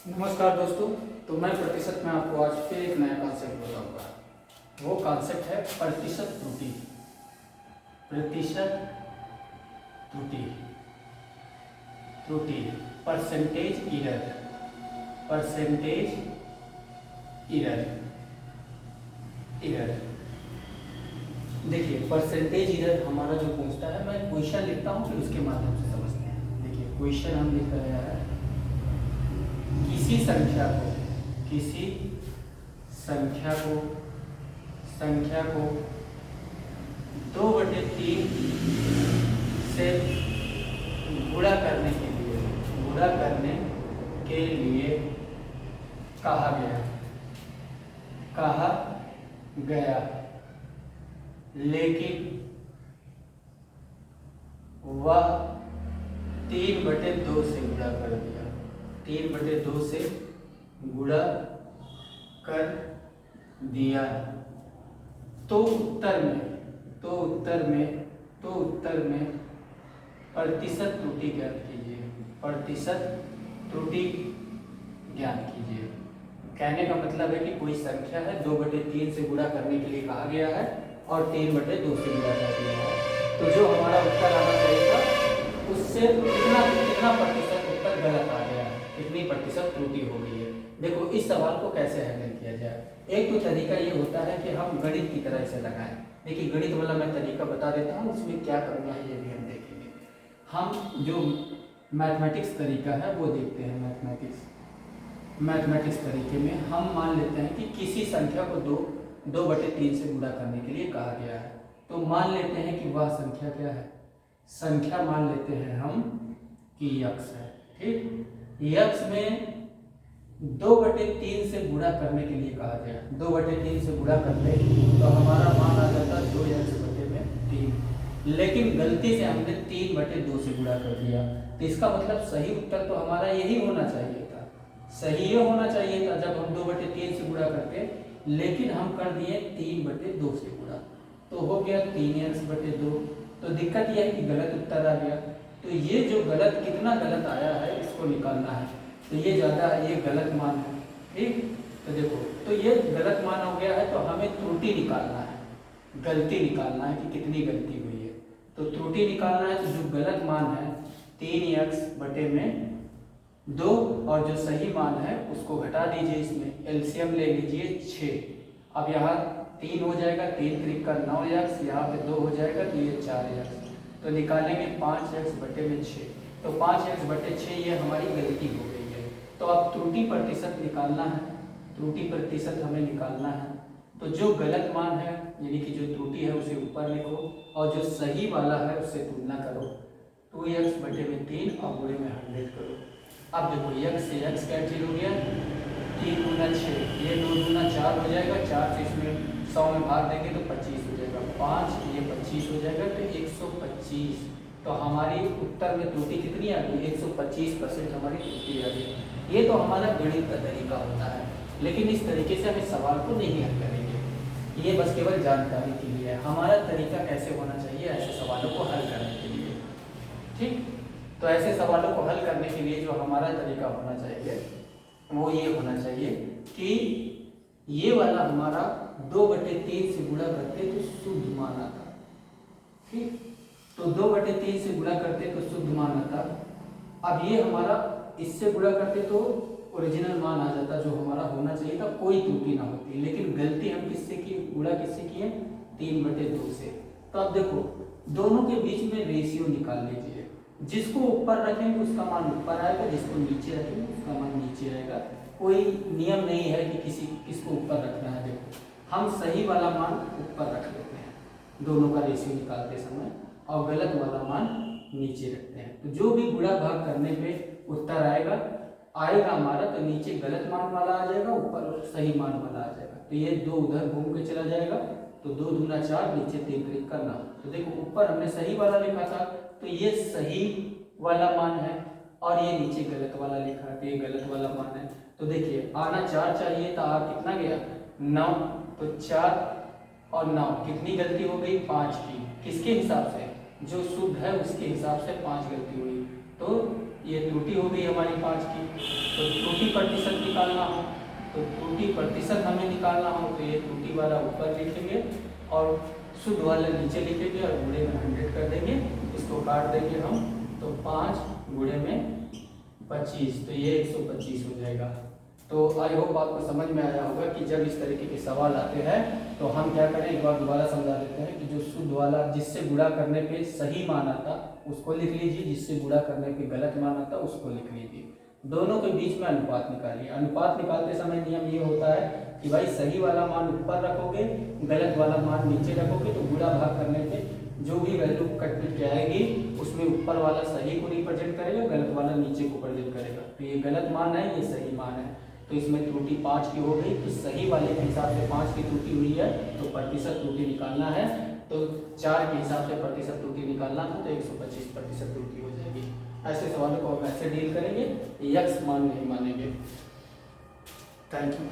नमस्कार दोस्तों। तो मैं प्रतिशत में आपको आज फिर एक नया कॉन्सेप्ट बताऊंगा। वो कॉन्सेप्ट है प्रतिशत त्रुटि। प्रतिशत त्रुटि, त्रुटि, percentage error, percentage error, error. देखिए परसेंटेज इरर हमारा जो पूछता है, मैं क्वेश्चन लिखता हूँ फिर उसके माध्यम से समझते हैं। देखिए क्वेश्चन हम लिख रहे हैं, किसी संख्या को, किसी संख्या को, संख्या को 2/3 से गुणा करने के लिए, गुणा करने के लिए कहा गया, कहा गया, लेकिन वह 3/2 से गुणा कर दिया, 3/2 से गुणा कर दिया। तो उत्तर में प्रतिशत त्रुटि ज्ञात कीजिए, प्रतिशत त्रुटि ज्ञात कीजिए। कहने का मतलब है कि कोई संख्या है 2/3 से गुणा करने के लिए कहा गया है और 3/2 से गुणा कर दिया है। तो जो हमारा उत्तर आना चाहिए था उससे कितना प्रतिशत उत्तर गलत आ गया है, कितनी प्रतिशत त्रुटि हो गई है। देखो इस सवाल को कैसे हैंडल किया जाए। एक तो तरीका ये होता है कि हम गणित की तरह इसे लगाएं। देखिए गणित वाला मैं तरीका बता देता हूँ, इसमें क्या करना है ये भी हम देखेंगे। हम जो मैथमेटिक्स तरीका है वो देखते हैं। मैथमेटिक्स तरीके में हम मान लेते हैं कि किसी संख्या को 2/3 से गुणा करने के लिए कहा गया है। तो मान लेते हैं कि वह संख्या क्या है, संख्या मान लेते हैं हम कि यक्स है। ठीक, यक्स में 2/3 से गुणा करने के लिए कहा गया, 2/3 से गुणा करते तो हमारा मान आ जाता 2x/3, लेकिन गलती से हमने 3/2 से गुणा कर दिया। तो इसका मतलब सही उत्तर तो हमारा यही होना चाहिए था, सही ये होना चाहिए था जब हम 2/3 से गुणा करते, लेकिन हम कर दिए 3/2 से गुणा, तो हो गया 3x/2। तो दिक्कत यह है कि गलत उत्तर आ गया। तो ये जो गलत, कितना गलत आया है इसको निकालना है। तो ये ज़्यादा, ये गलत मान है। ठीक, तो देखो तो ये गलत मान हो गया है, तो हमें त्रुटि निकालना है, गलती निकालना है कि कितनी गलती हुई है। तो त्रुटि निकालना है, तो जो गलत मान है 3x/2 और जो सही मान है उसको घटा दीजिए, इसमें एलसीएम ले लीजिए 6। अब यहाँ 3 हो जाएगा, 3 3 का 9x, यहाँ पे 2 हो जाएगा तो ये 4x। तो निकालेंगे 5x/6, तो 5x/6 ये हमारी गलती हो गई है। तो अब त्रुटि प्रतिशत निकालना है, त्रुटि प्रतिशत हमें निकालना है। तो जो गलत मान है यानी कि जो त्रुटि है उसे ऊपर लिखो और जो सही वाला है उससे तुलना करो। 2x/3 और गुणे में 100 करो। अब देखो x से x कैंसिल हो गया, 3 × 6, ये 2 × 4 हो जाएगा, 4 से इसमें 100 में भाग देंगे तो 25 हो जाएगा, 5 ये 25 हो जाएगा, तो 125। तो हमारी उत्तर में त्रुटि कितनी आ गई, 125% हमारी त्रुटि आ गई। ये तो हमारा गणित का तरीका होता है, लेकिन इस तरीके से हम इस सवाल को नहीं हल करेंगे। ये बस केवल जानकारी के लिए है, हमारा तरीका कैसे होना चाहिए ऐसे सवालों को हल करने के लिए। ठीक, तो ऐसे सवालों को हल करने के लिए जो हमारा तरीका होना चाहिए वो ये होना चाहिए कि ये वाला हमारा 2/3 से गुणा करते तो शुद्ध मान आता। ठीक, तो 2/3 से गुणा करते तो शुद्ध मान आता। अब ये हमारा इससे गुणा करते तो ओरिजिनल मान आ जाता, जो हमारा होना चाहिए था, कोई त्रुटि ना होती। लेकिन गलती हम किससे की, गुणा किससे किए, 3/2 से। तो अब देखो दोनों के बीच में रेशियो निकाल लीजिए, जिसको ऊपर रखेंगे उसका मान ऊपर आएगा, जिसको नीचे रखेंगे उसका मान नीचे आएगा। कोई नियम नहीं है कि किसको ऊपर रखना है। देखो हम सही वाला मान ऊपर रख लेते हैं दोनों का रेशियो निकालते समय, और गलत वाला मान नीचे रखते हैं। तो जो भी गुणा भाग करने पे उत्तर आएगा हमारा, तो नीचे गलत मान वाला आ जाएगा, ऊपर सही मान वाला आ जाएगा। तो ये 2 उधर घूम के चला जाएगा, तो 2 दूना 4, नीचे 3 3 का 9। तो देखो ऊपर हमने सही वाला लिखा था, तो ये सही वाला मान है, और ये नीचे गलत वाला लिखा है, ये गलत वाला मान है। तो देखिए आना 4 चाहिए था, आ कितना गया 9, तो 4 और 9 कितनी गलती हो गई, 5 की। किसके हिसाब से, जो शुद्ध है उसके हिसाब से 5 गलती हुई। तो ये त्रुटि हो गई हमारी 5 की। तो त्रुटि प्रतिशत निकालना हो, तो त्रुटि प्रतिशत हमें निकालना हो तो ये त्रुटि वाला ऊपर लिखेंगे और शुद्ध वाला नीचे लिखेंगे और गुणे में 100 कर देंगे। इसको काट देंगे हम, तो 5 गुणे में 25, तो ये 125 हो जाएगा। तो आई होप आपको समझ में आया होगा कि जब इस तरीके के सवाल आते हैं तो हम क्या करें, एक बार दोबारा समझा देते हैं कि जो शुद्ध वाला जिससे गुणा करने पे सही मान आता उसको लिख लीजिए, जिससे गुणा करने पे गलत मान आता उसको लिख लीजिए। दोनों के बीच में अनुपात निकालिए। अनुपात निकालते समय नियम ये होता है कि भाई सही वाला मान ऊपर रखोगे, गलत वाला मान नीचे रखोगे, तो गुणा भाग करने पे जो भी वैल्यू कट के आएगी उसमें ऊपर वाला सही को रिप्रेजेंट करेगा, गलत वाला नीचे को प्रेजेंट करेगा। तो ये गलत मान है, ये सही मान है, तो इसमें त्रुटि 5 की हो गई। तो सही वाले के हिसाब से 5 की त्रुटि हुई है, तो प्रतिशत त्रुटि निकालना है, तो 4 के हिसाब से प्रतिशत त्रुटि निकालना है, तो 125% त्रुटि हो जाएगी। ऐसे सवालों को हम ऐसे डील करेंगे, यक्स मान नहीं मानेंगे। Thank you.